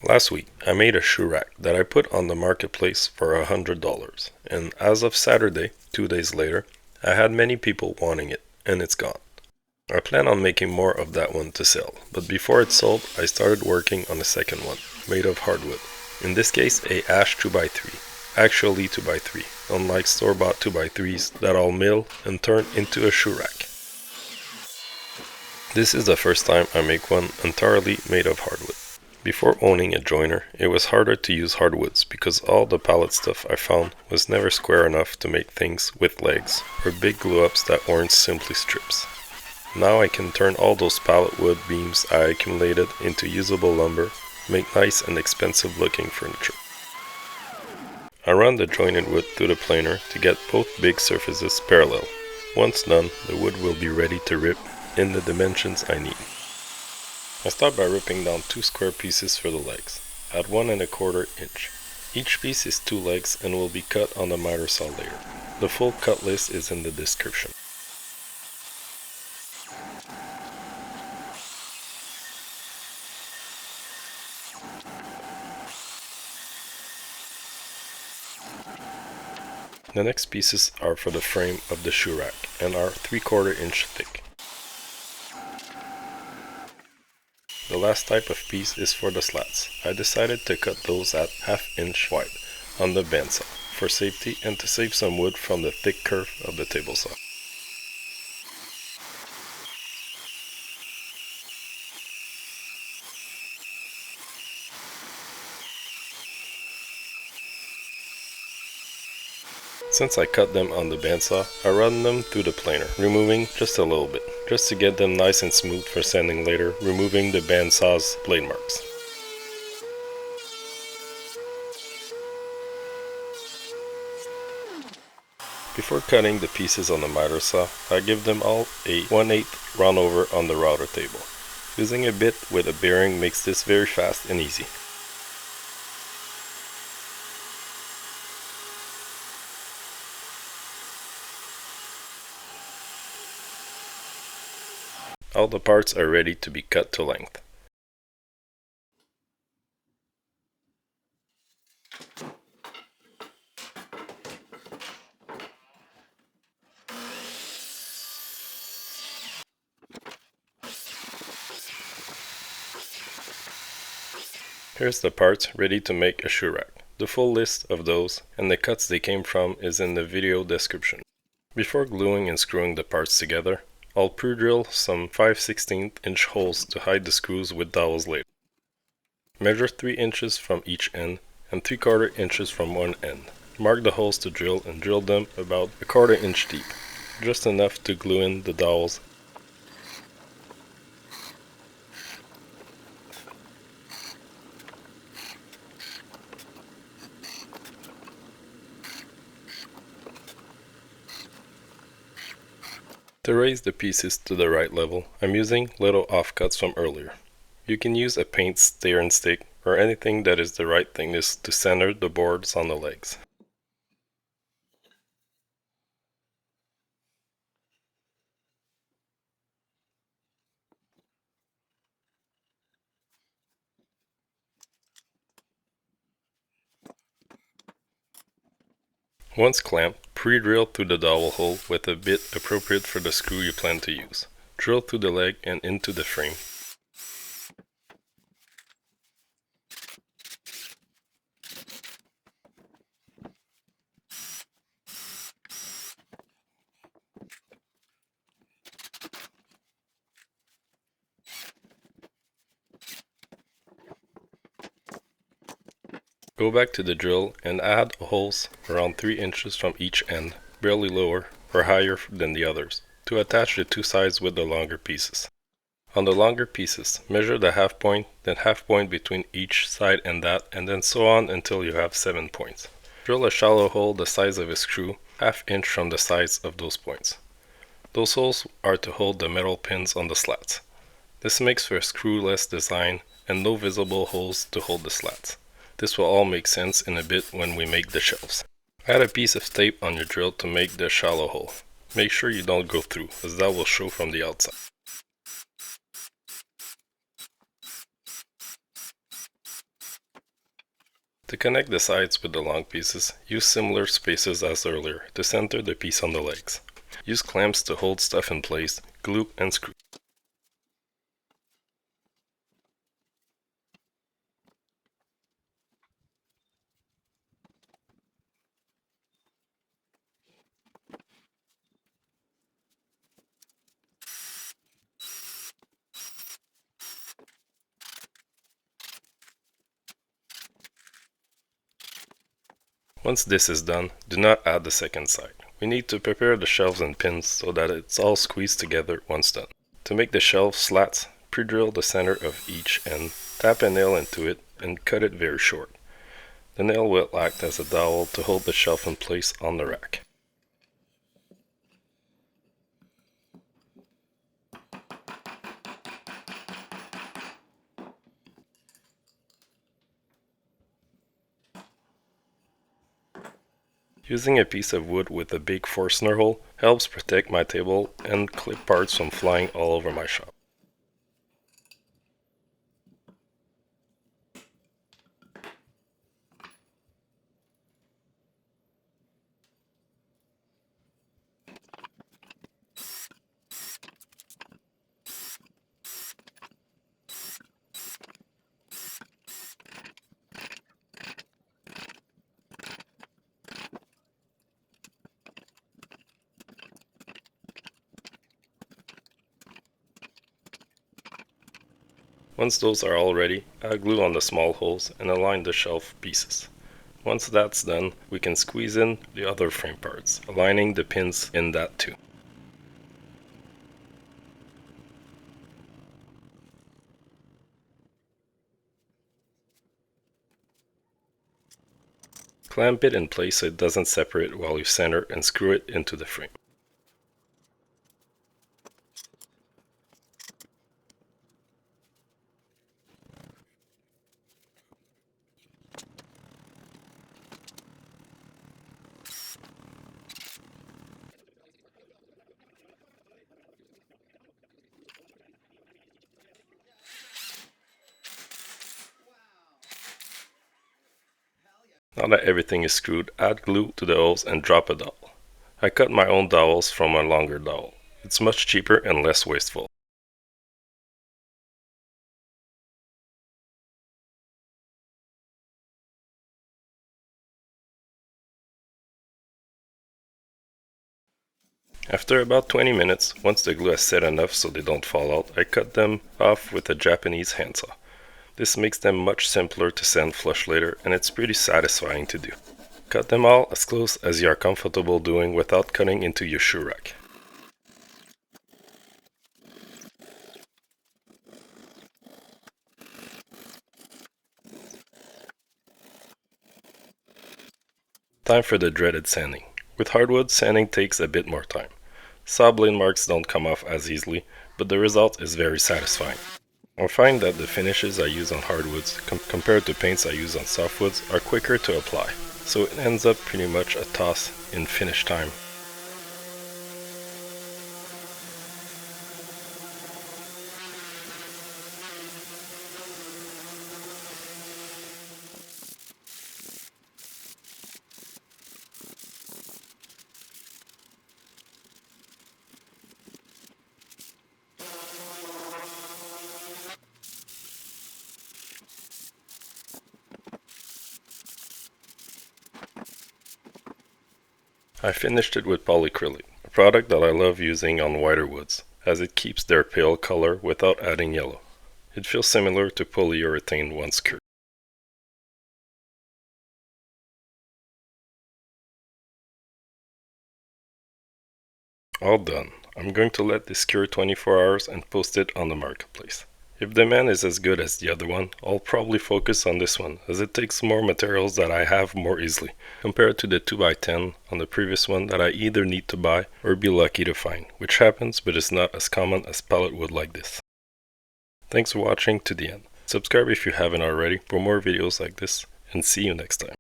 Last week, I made a shoe rack that I put on the marketplace for $100, and as of Saturday, 2 days later, I had many people wanting it, and it's gone. I plan on making more of that one to sell, but before it's sold, I started working on a second one, made of hardwood. In this case, a ash 2x3, actually 2x3, unlike store-bought 2x3s that I'll mill and turn into a shoe rack. This is the first time I make one entirely made of hardwood. Before owning a joiner, it was harder to use hardwoods because all the pallet stuff I found was never square enough to make things with legs or big glue-ups that weren't simply strips. Now I can turn all those pallet wood beams I accumulated into usable lumber, make nice and expensive looking furniture. I run the jointed wood through the planer to get both big surfaces parallel. Once done, the wood will be ready to rip in the dimensions I need. I start by ripping down 2 square pieces for the legs, at 1 1/4 inch. Each piece is 2 legs and will be cut on the miter saw later. The full cut list is in the description. The next pieces are for the frame of the shoe rack and are 3/4 inch thick. The last type of piece is for the slats. I decided to cut those at 1/2 inch wide on the bandsaw for safety and to save some wood from the thick curve of the table saw. Since I cut them on the bandsaw, I run them through the planer, removing just a little bit, just to get them nice and smooth for sanding later, removing the bandsaw's blade marks. Before cutting the pieces on the miter saw, I give them all a 1/8 roundover on the router table. Using a bit with a bearing makes this very fast and easy. All the parts are ready to be cut to length. Here's the parts ready to make a shoe rack. The full list of those and the cuts they came from is in the video description. Before gluing and screwing the parts together, I'll pre-drill some 5/16 inch holes to hide the screws with dowels later. Measure 3 inches from each end and 3/4 inches from one end. Mark the holes to drill and drill them about 1/4 inch deep, just enough to glue in the dowels. To raise the pieces to the right level, I'm using little offcuts from earlier. You can use a paint stir and stick or anything that is the right thickness to center the boards on the legs. Once clamped, pre-drill through the dowel hole with a bit appropriate for the screw you plan to use. Drill through the leg and into the frame. Go back to the drill and add holes around 3 inches from each end, barely lower or higher than the others, to attach the 2 sides with the longer pieces. On the longer pieces, measure the half point, then half point between each side and then so on until you have 7 points. Drill a shallow hole the size of a screw, 1/2 inch from the sides of those points. Those holes are to hold the metal pins on the slats. This makes for a screw-less design and no visible holes to hold the slats. This will all make sense in a bit when we make the shelves. Add a piece of tape on your drill to make the shallow hole. Make sure you don't go through, as that will show from the outside. To connect the sides with the long pieces, use similar spaces as earlier to center the piece on the legs. Use clamps to hold stuff in place, glue and screw. Once this is done, do not add the second side. We need to prepare the shelves and pins so that it's all squeezed together once done. To make the shelf slats, pre-drill the center of each end, tap a nail into it, and cut it very short. The nail will act as a dowel to hold the shelf in place on the rack. Using a piece of wood with a big Forstner hole helps protect my table and clip parts from flying all over my shop. Once those are all ready, add glue on the small holes and align the shelf pieces. Once that's done, we can squeeze in the other frame parts, aligning the pins in that too. Clamp it in place so it doesn't separate while you center and screw it into the frame. Now that everything is screwed, add glue to the holes and drop a dowel. I cut my own dowels from a longer dowel. It's much cheaper and less wasteful. After about 20 minutes, once the glue has set enough so they don't fall out, I cut them off with a Japanese handsaw. This makes them much simpler to sand flush later, and it's pretty satisfying to do. Cut them all as close as you are comfortable doing without cutting into your shoe rack. Time for the dreaded sanding. With hardwood, sanding takes a bit more time. Saw blade marks don't come off as easily, but the result is very satisfying. I find that the finishes I use on hardwoods, compared to paints I use on softwoods, are quicker to apply, so it ends up pretty much a toss in finish time. I finished it with polycrylic, a product that I love using on whiter woods, as it keeps their pale color without adding yellow. It feels similar to polyurethane once cured. All done. I'm going to let this cure 24 hours and post it on the marketplace. If the demand is as good as the other one, I'll probably focus on this one, as it takes more materials that I have more easily, compared to the 2x10 on the previous one that I either need to buy or be lucky to find, which happens but is not as common as pallet wood like this. Thanks for watching to the end. Subscribe if you haven't already for more videos like this, and see you next time.